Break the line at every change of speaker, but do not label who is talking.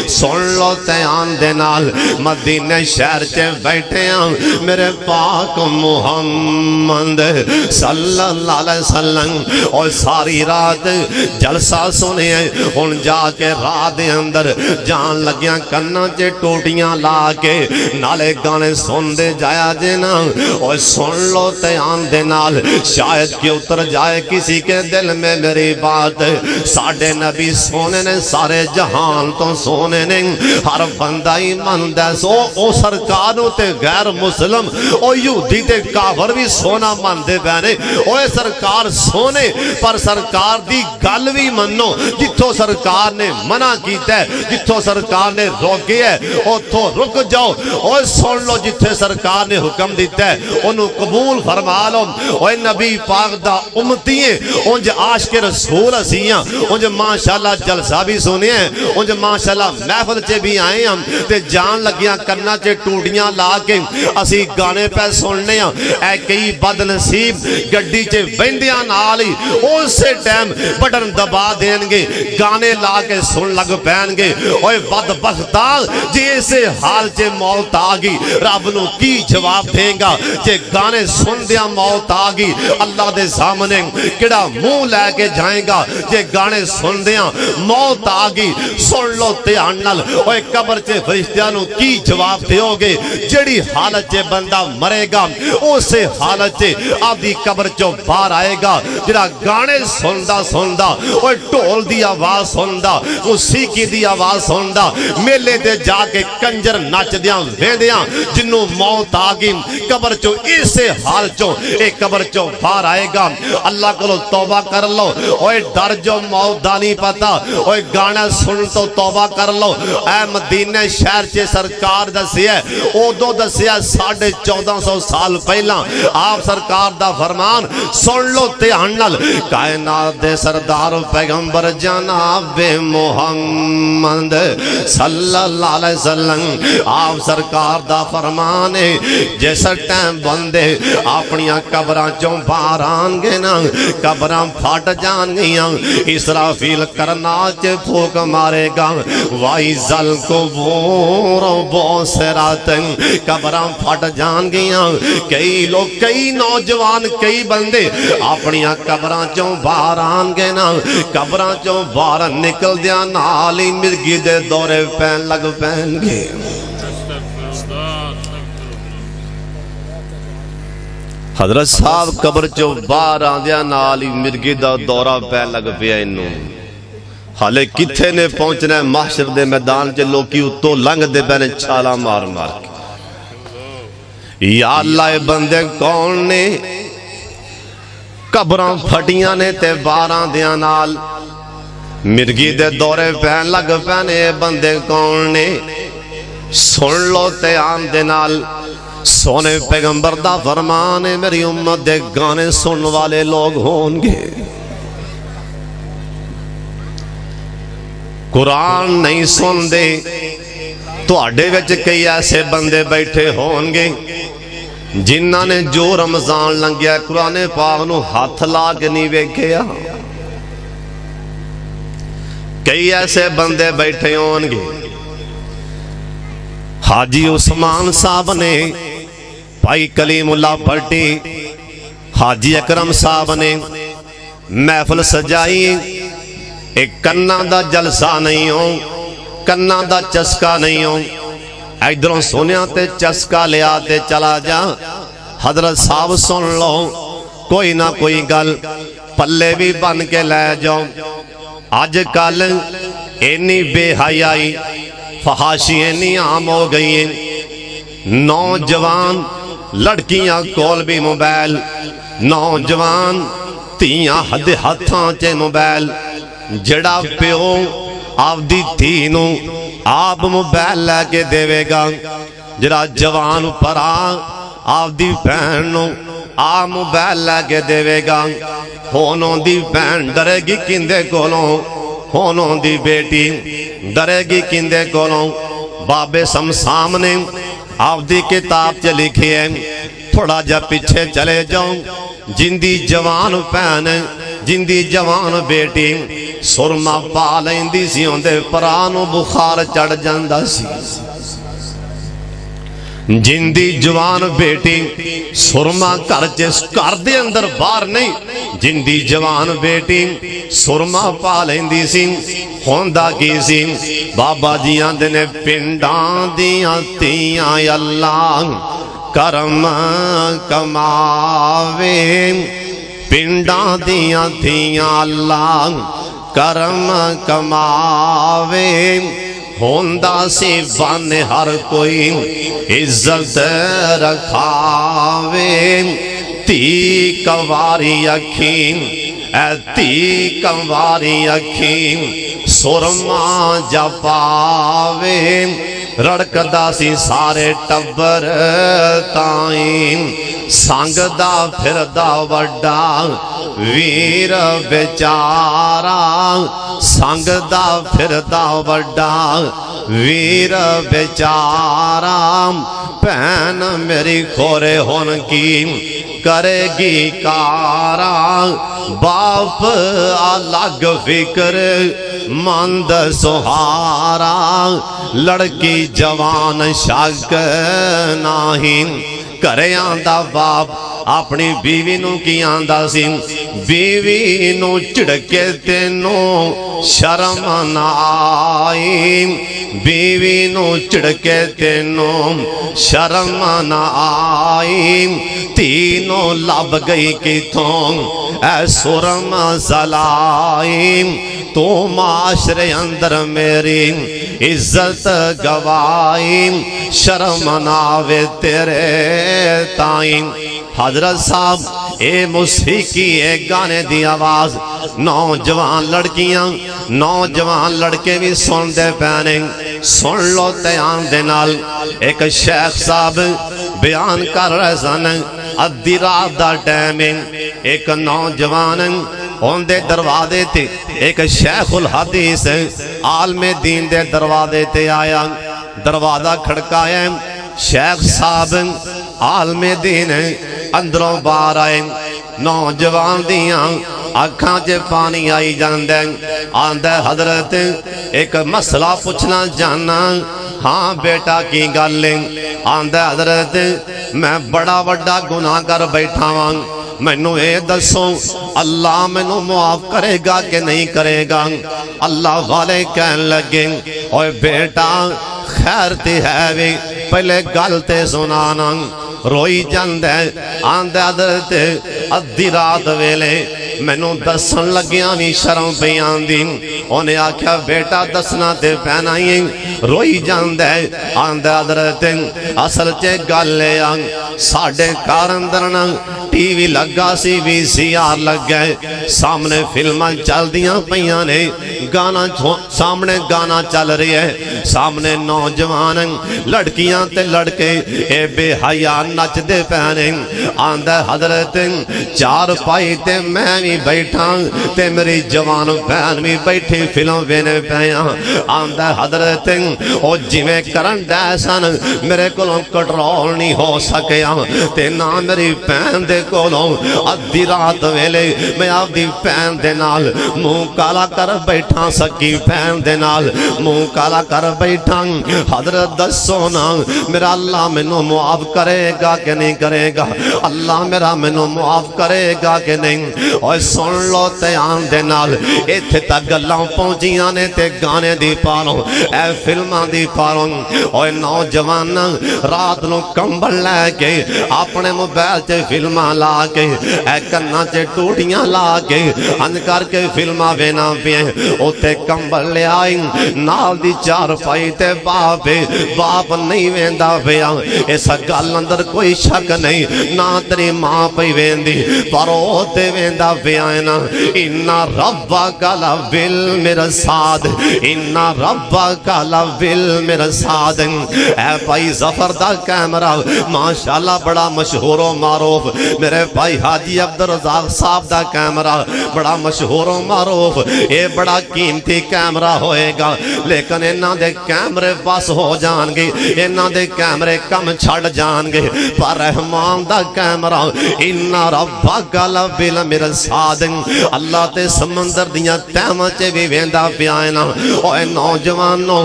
سن لو دھیان دے نال مدینے شہر چے بیٹھے ہیں میرے پاک محمد صلی اللہ علیہ وسلم اور ساری رات جلسہ سنے ان جا کے رات دے اندر جان لگیاں کناں چے ٹوٹیاں لا کے نالے گانے سن دے جایا جینا اور سن لو دھیان دے نال شاید کہ اتر جائے کسی کے دل میں میری بات ساڑھے نبی سونے نے سارے جہان تو سونے نے ہر بندہ ایمان دے سو او سرکاروں تے غیر مسلم او یہودی تے کافر بھی سونا مان دے بہنے او سرکار سونے پر سرکار دی گل بھی منو جتھوں سرکار نے منع کیتا ہے جتھوں سرکار نے روکے ہے او تو رک جاؤ او سن لو جتھے سرکار نے حکم دیتا ہے انہوں قبول فرما لو او نبی پاک دا امتی ہیں انج عاشق رسول اسیاں انج ماشاءاللہ جلسہ بھی سنے ہیں انج ماشاءاللہ محفل چے بھی آئے ہم تے جان لگیاں کرنا چے ٹوٹیاں لا کے اسی گانے پہ سننے ہیں اے کئی بد نصیب گڈی چے بندیاں نالی اسے ٹائم بٹن دبا دیں گے گانے لا کے سن لگ پہن گے اوے بدبختہ جی اسے حال چے موت آگی رب نو کی جواب دیں گا جے گانے سن دیا موت آگی اللہ دے سامنے کڑا منہ لے کے جائیں گا جے گانے سن دیا موت آگی سن لو تیانل اوے قبر چے فرشتیانوں کی جواب دیو گے جڑی حالت چے بندہ مرے گا اسے حالت چے آدھی قبر چو بار آئے گا جڑا گانے سندا اوے ٹول دی آواز سندا موسیقی دی آواز سندا میلے دے جا کے کنجر نچ دیاں ویندیاں جنوں موت آگی قبر چو اسے حال چو ایک قبر چو بار آئے گا اللہ کو توبہ کر لو اوے ڈر جو موت دا نہیں پتا اوے گانا سن تو توبہ کر لو اے مدینے شہر چے سرکار دسی ہے او دو دسی ہے 1450 سال پہلا آپ سرکار دا فرمان سن لو تیانل کائنات دے سردار پیغمبر جناب محمد صلی اللہ علیہ وسلم آپ سرکار دا فرمان ہے جیسا ٹائم بندے اپنیاں قبراں چوں باہر آن گے نا قبراں پھٹ جان گیاں اسرافیل کرنا چے پھوک مارے گا وائی زل کو بورو بوسراتن قبراں پھٹ جان گیاں کئی لوگ کئی نوجوان کئی بندے اپنیاں قبراں چوں باہر آن گے نا قبراں چوں باہر نکل دیا نالی مرگی دے دورے پہن لگ پہن گے حضرت صاحب قبر چو باہر آندیا نالی مرگی دا دورہ پہ لگ پیا انہوں حالے کتھے نے پہنچنا ہے محشر دے میدان چے لوکی اتو لنگ دے پہنے چھالا مار مار کے یا اللہ بندے کون نے قبراں پھٹیاں نے تے باراں دیاں نال مرگی دے دورے پہن لگ پہنے بندے کون نے سن لو تے آن دے نال سونے پیغمبر دا فرمان ہے میری امت دے گانے سن والے لوگ ہون گے قرآن نہیں سن دے تو آڈے وچ کئی ایسے بندے بیٹھے ہون گے جنہاں نے جو رمضان لنگیا قرآن پاک نو ہاتھ لا کے نہیں ویکھیا کئی ایسے بندے بیٹھے ہون گے حاجی عثمان صاحب نے بھائی کلیم اللہ پڑھتی حاجی اکرم صاحب نے محفل سجائی ایک کنہ دا جلسہ نہیں ہو کنہ دا چسکا نہیں ہو ایدروں سنیا تے چسکا لے آتے چلا جا حضرت صاحب سن لو کوئی نہ کوئی گل پلے بھی بن کے لے جاؤ آج کل اینی بے حیائی فحاشی اینی عام ہو گئی ہیں نوجوان لڑکیاں کول بھی موبائل نوجوان تیاں حد ہتھاں چے موبائل جڑا پیو آپ دی تینوں آپ موبائل لے کے دے گا جڑا جوان پرا آپ دی بہنوں آپ موبائل لے کے دے گا ہونوں دی بہن ڈرے گی کندے کولوں ہونوں دی بیٹی ڈرے گی کندے کولوں بابے سمسام نے آپ دی کتاب چ لکھی ہے تھوڑا جا پیچھے چلے جاؤں جن دی جوان پہن جن دی جوان بیٹی سرما پا لیندی سی اندے پرانو بخار چڑھ جاندا سی جندی جوان بیٹی سرما کر دے اندر باہر نہیں جندی جوان بیٹی سرما پا لیندی سی ہوندا کی سی بابا جی آندے نے پنڈاں دیاں تیاں اللہ کرم کماوے پنڈاں دیاں تیاں اللہ کرم کماوے ہوندا سی بان ہر کوئی عزت رکھاوے تی کنواری اکھیں اے تی کنواری اکھیں سرما جا پاوے رڑکدا سی سارے ٹبر تائیں سانگ دا پھردا وڈا ویر بیچارا سانگ دا پھردا وڈا ویر بیچارا پہن میری کھورے ہون کی کرے گی کارا باپ الگ فکر مند سہارا لڑکی جوان شک نہیں کرے آندہ باپ اپنی بیوی نو کی آندہ سی بیوی نو چڑکے تینوں شرم نہ آئی بیوی نو چڑکے تینوں شرم نہ آئی تینوں لب گئی کتوں اے سرم زلائی تو معاشرے اندر میری عزت گوائی شرم ناوے تیرے تائیں حضرت صاحب اے موسیقی اے گانے دی آواز نوجوان لڑکیاں نوجوان لڑکے بھی سن دے پہنے سن لو تیان دے نال ایک شیخ صاحب بیان کر رہے سن ادھی رات دا ٹائمنگ ایک نوجوان ان دے دروازے تے ایک شیخ الحدیث عالم دین دے دروازے تے آیا دروازہ کھڑکایا شیخ صاحب عالم دین اندروں باہر آئے نوجوان دیاں آنکھاں چے پانی آئی جاندے آندے حضرت ایک مسئلہ پوچھنا جانا ہاں بیٹا کی گالیں آندے حضرت میں بڑا وڈا گناہ کر بیٹھا ہوں مینوں اے دسو اللہ مینوں معاف کرے گا کہ نہیں کرے گا اللہ والے کہن لگے اوے بیٹا خیر تے ہے وی پہلے گل تے سنانا روئی جاندے آندے حضرت ادھی رات ویلے مینوں دسن لگیاں وی شرم پئی آندی اونے آکھیا بیٹا دسنا تے پینا ہی روئی جاندے آندے حضرت اصل چ گل اے ساڈے گھر اندر نا ٹی وی لگا سی وی سی آر لگ گئے سامنے فلماں چل دیاں پیاں نے گانا سامنے گانا چل رہی ہے سامنے نوجوان لڑکیاں تے لڑکے اے بے حیا نچ دے پہنے آندہ حضرت چار پائی تے میں بھی بیٹھا تے میری جوان بہن بھی بیٹھی فلم وینے پیاں آندہ حضرت او جی میں کرن ڈیسن میرے کولوں کنٹرول نہیں ہو سکیا تے نہ میری پہن دے کولوں ادھی رات ویلے میں آدھی پہن دے نال منہ کالا کر بیٹھا سکی پہن دے نال منہ کالا کر بیٹھا حضرت دسو نا میرا اللہ مینوں معاف کرے گا کہ نہیں کرے گا اللہ میرا مینوں معاف کرے گا کہ نہیں اور سن لو تیان دے نال ایتھے تک گلاں پہنچیاں نے تے گانے دی پالوں اے فلماں دی پالوں اور نوجوان رات نو کمبل لے کے اپنے موبائل تے فلماں لا کے اے کنا تے ٹوٹیاں لا کے ان کر کے فلماں وینا پئے اوتے کمبل لے آئی نال دی چار پائی تے باپ نہیں ویندا پیا اس گل اندر کوئی شک نہیں نہ تیری ماں پئی ویندی پر او تے ویندا پیا نا ان ربک لبالمرصاد ان ربک لبالمرصاد اے بھائی ظفر دا کیمرہ ماشاءاللہ بڑا مشہور و معروف میرے بھائی حاجی عبدالرزاق صاحب دا کیمرہ بڑا مشہور و معروف، اے بڑا قیمتی کیمرہ ہوئے گا، لیکن انہاں دے کیمرے بس ہو جان گے، انہاں دے کیمرے کم چھڑ جان گے، پر رحمان دا کیمرہ ان ربک لبالمرصاد، اللہ تے سمندر دیاں تہواں چ بھی ویندا پیا ہے نا۔ اوے نوجوانوں